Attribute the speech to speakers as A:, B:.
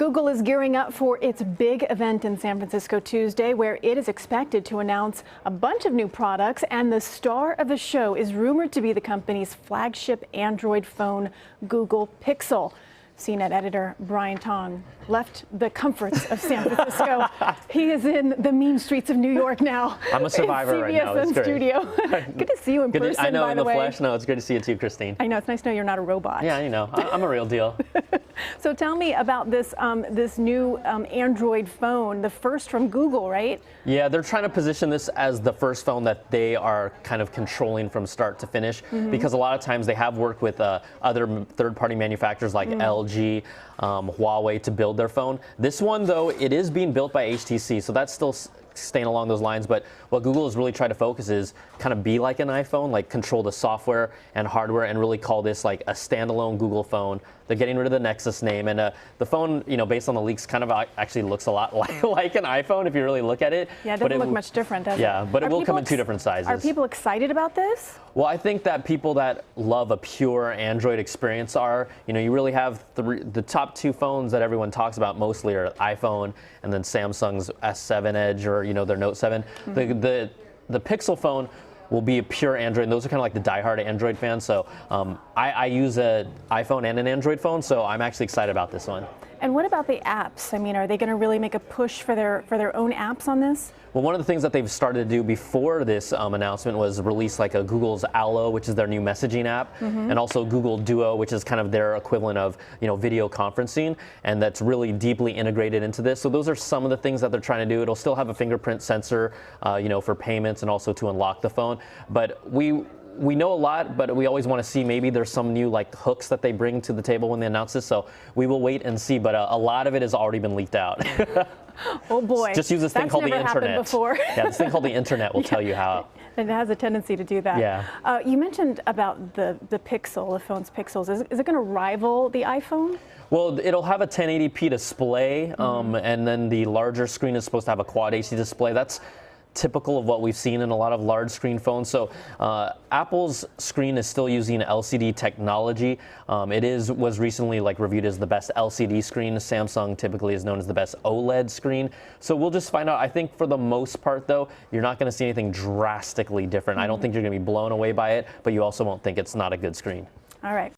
A: Google is gearing up for its big event in San Francisco Tuesday, where it is expected to announce a bunch of new products, and the star of the show is rumored to be the company's flagship Android phone, Google Pixel. CNET editor Brian Tong left the comforts of San Francisco. He is in the mean streets of New York now.
B: I'm a survivor right now. It's great.
A: Studio. Good to see you in person,
B: I know,
A: by
B: in
A: the
B: the
A: way.
B: flesh. No, it's good to see you too, Christine.
A: I know, it's nice to know you're not a robot.
B: Yeah, you know, I'm a real deal.
A: So tell me about this this new Android phone, the first from Google, right?
B: Yeah, they're trying to position this as the first phone that they are kind of controlling from start to finish, because a lot of times they have worked with other third-party manufacturers like LG, Huawei to build their phone. This one, though, it is being built by HTC, so that's still staying along those lines. But what Google is really trying to focus is kind of be like an iPhone, like control the software and hardware, and really call this like a standalone Google phone. They're getting rid of the Nexus name, and the phone, you know, based on the leaks, kind of actually looks a lot like an iPhone if you really look at it.
A: Yeah, it doesn't look much different, does it?
B: Yeah, but it will come in two different sizes.
A: Are people excited about this?
B: Well, I think that people that love a pure Android experience are, you know, you really have the top two phones that everyone talks about mostly are iPhone and then Samsung's S7 Edge, or, you know, their Note 7. The Pixel phone will be a pure Android, and those are kind of like the diehard Android fans. So I use an iPhone and an Android phone, so I'm actually excited about this one.
A: And what about the apps? I mean, are they going to really make a push for their own apps on this?
B: Well, one of the things that they've started to do before this announcement was release like a Google's Allo, which is their new messaging app, and also Google Duo, which is kind of their equivalent of, you know, video conferencing, and that's really deeply integrated into this. So those are some of the things that they're trying to do. It'll still have a fingerprint sensor, you know, for payments and also to unlock the phone. But we know a lot, but we always want to see maybe there's some new like hooks that they bring to the table when they announce this. So we will wait and see. But a lot of it has already been leaked out.
A: Oh boy!
B: Just use this thing called the internet.
A: Before.
B: Yeah, this thing called the internet will tell you how.
A: And it has a tendency to do that.
B: Yeah.
A: You mentioned about the Pixel, the phone's pixels. Is it going to rival the iPhone?
B: Well, it'll have a 1080p display, and then the larger screen is supposed to have a Quad HD display. That's typical of what we've seen in a lot of large screen phones. So Apple's screen is still using LCD technology. It was recently like reviewed as the best LCD screen. Samsung typically is known as the best OLED screen. So we'll just find out. I think for the most part, though, you're not going to see anything drastically different. I don't think you're going to be blown away by it, but you also won't think it's not a good screen.
A: All right.